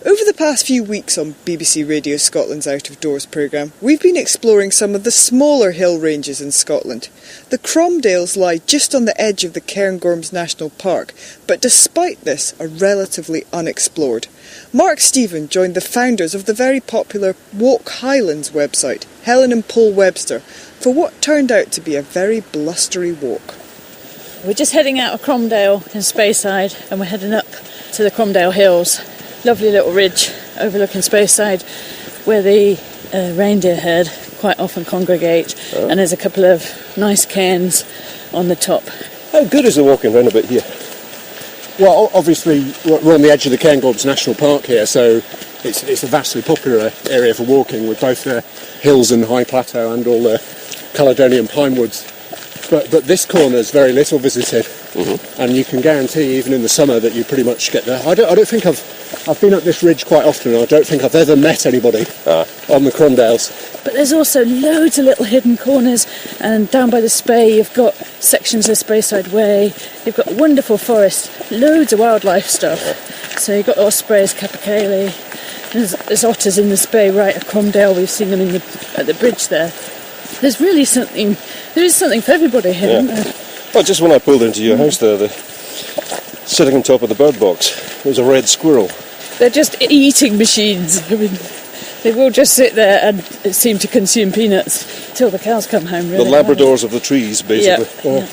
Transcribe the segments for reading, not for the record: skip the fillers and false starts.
Over the past few weeks on BBC Radio Scotland's Out of Doors programme, we've been exploring some of the smaller hill ranges in Scotland. The Cromdales lie just on the edge of the Cairngorms National Park, but despite this are relatively unexplored. Mark Stephen joined the founders of the very popular Walk Highlands website, Helen and Paul Webster, for what turned out to be a very blustery walk. We're just heading out of Cromdale in Speyside, and we're heading up to the Cromdale Hills. Lovely little ridge overlooking Speyside, where the reindeer herd quite often congregate, and there's a couple of nice cairns on the top. How good is the walking round a bit here? Well, obviously we're on the edge of the Cairngorms National Park here, so it's a vastly popular area for walking, with both the hills and high plateau and all the Caledonian pine woods. But this corner is very little visited, and you can guarantee even in the summer that you pretty much get there. I don't think I've been up this ridge quite often, and I don't think I've ever met anybody on the Cromdales. But there's also loads of little hidden corners, and down by the Spey you've got sections of Speyside Way, you've got wonderful forest, loads of wildlife stuff. So you've got ospreys, capercaillie, there's otters in the Spey right at Cromdale, we've seen them at the bridge there. There is something for everybody here, isn't there? Well, just when I pulled into your house there, sitting on top of the bird box, there was a red squirrel. They're just eating machines. I mean, they will just sit there and seem to consume peanuts till the cows come home, really. The Labradors of the trees, basically. Yeah.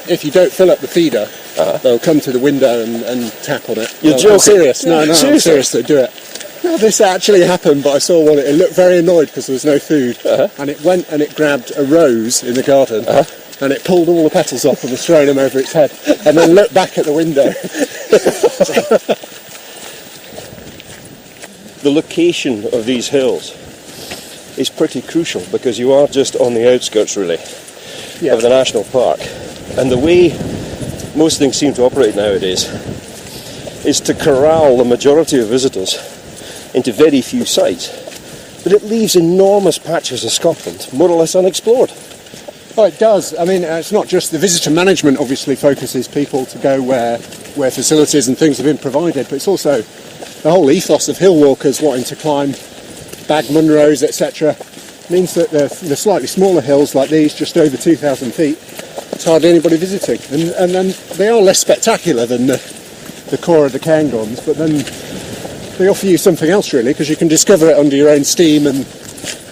If you don't fill up the feeder, they'll come to the window and tap on it. You're joking? I'm serious. No, I'm serious, they do it. Now, this actually happened, but I saw one. It looked very annoyed because there was no food, and it went and it grabbed a rose in the garden, and it pulled all the petals off and was throwing them over its head, and then looked back at the window. The location of these hills is pretty crucial, because you are just on the outskirts, really, of the national park, and the way most things seem to operate nowadays is to corral the majority of visitors into very few sites, but it leaves enormous patches of Scotland more or less unexplored. Oh, it does. I mean, it's not just the visitor management obviously focuses people to go where facilities and things have been provided, but it's also the whole ethos of hill walkers wanting to climb Bag Munros, etc. means that the slightly smaller hills like these, just over 2,000 feet, it's hardly anybody visiting, and then they are less spectacular than the core of the Cairngorms, but then they offer you something else, really, because you can discover it under your own steam, and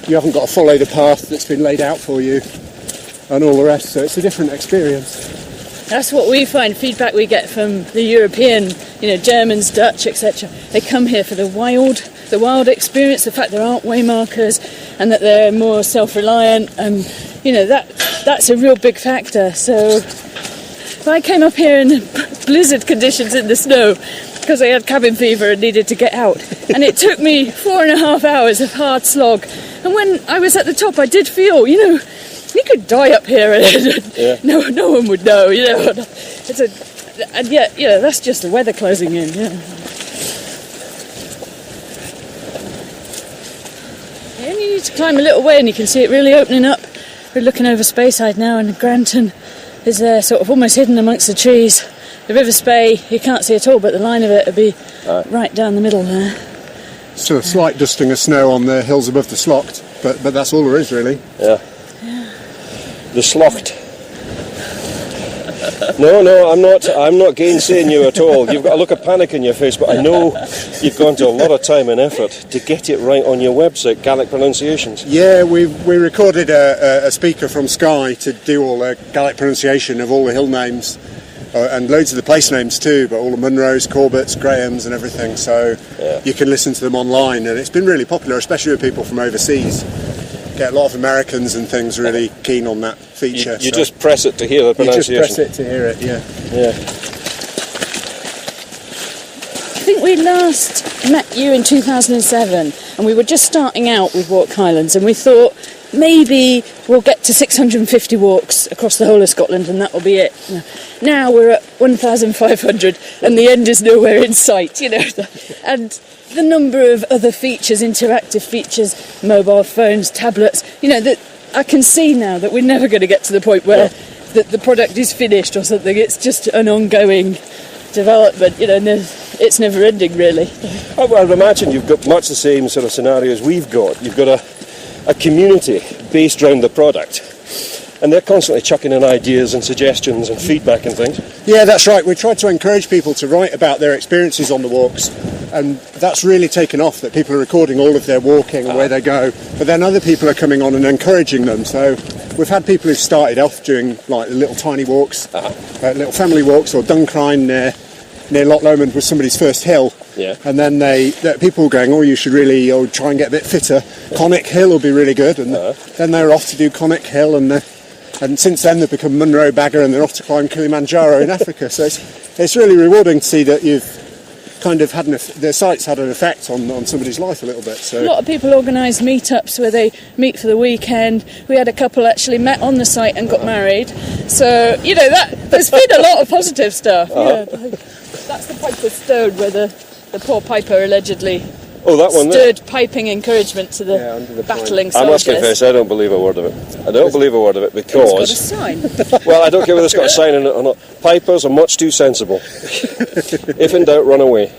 you haven't got to follow the path that's been laid out for you and all the rest, so it's a different experience. That's what we find, feedback we get from the European, Germans, Dutch, etc. They come here for the wild experience, the fact there aren't waymarkers, and that they're more self-reliant, and that's a real big factor. So if I came up here in blizzard conditions in the snow because I had cabin fever and needed to get out, and it took me 4.5 hours of hard slog, and when I was at the top I did feel, you could die up here and no one would know, that's just the weather closing in, You only need to climb a little way and you can see it really opening up. We're looking over Speyside now, and Granton is there, sort of almost hidden amongst the trees. The River Spey you can't see at all, but the line of it would be right down the middle there. Still a slight dusting of snow on the hills above the Slocht, but that's all there is, really. Yeah. The Slocht. No, I'm not gainsaying you at all. You've got a look of panic in your face, but I know you've gone to a lot of time and effort to get it right on your website, Gaelic pronunciations. Yeah, we recorded a speaker from Skye to do all the Gaelic pronunciation of all the hill names, and loads of the place names too, but all the Munros, Corbetts, Grahams and everything, so you can listen to them online, and it's been really popular, especially with people from overseas. Get a lot of Americans and things really keen on that feature. You just press it to hear the pronunciation. You just press it to hear it, yeah. I think we last met you in 2007, and we were just starting out with Walk Highlands, and we thought maybe we'll get to 650 walks across the whole of Scotland and that will be it. Now we're at 1,500 and the end is nowhere in sight, and the number of other features, interactive features, mobile phones, tablets, that I can see now that we're never going to get to the point where the product is finished or something. It's just an ongoing development, and it's never ending, really. I'd imagine you've got much the same sort of scenarios we've got. You've got a community based around the product, and they're constantly chucking in ideas and suggestions and feedback and things. Yeah, that's right. We tried to encourage people to write about their experiences on the walks, and that's really taken off, that people are recording all of their walking and where they go, but then other people are coming on and encouraging them. So we've had people who've started off doing like little tiny walks, little family walks, or Duncrine near Loch Lomond was somebody's first hill. Yeah. And then people were going, you should really try and get a bit fitter. Conic Hill will be really good. And then they were off to do Conic Hill, and since then they've become Munro Bagger, and they're off to climb Kilimanjaro in Africa. So it's really rewarding to see that you've kind of had the site's had an effect on somebody's life a little bit. So a lot of people organise meetups where they meet for the weekend. We had a couple actually met on the site and got married. So there's been a lot of positive stuff. Yeah, that's the Piper's Stone where the poor piper allegedly stood piping encouragement to the battling soldiers. I must confess, I don't believe a word of it. I don't believe a word of it because... It's got a sign. Well, I don't care whether it's got a sign in it or not. Pipers are much too sensible. If in doubt, run away.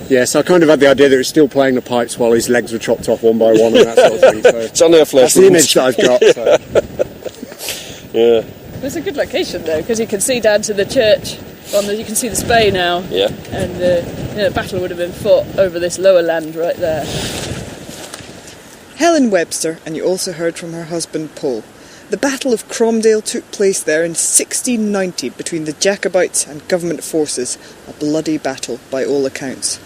Yes, I kind of had the idea that he was still playing the pipes while his legs were chopped off one by one and that sort of thing. So it's on their flesh. That's the image that I've got. So. Yeah. It's a good location though, because you can see down to the church. You can see the Spey now. Yeah. And the battle would have been fought over this lower land right there. Helen Webster, and you also heard from her husband Paul. The Battle of Cromdale took place there in 1690 between the Jacobites and government forces, a bloody battle by all accounts.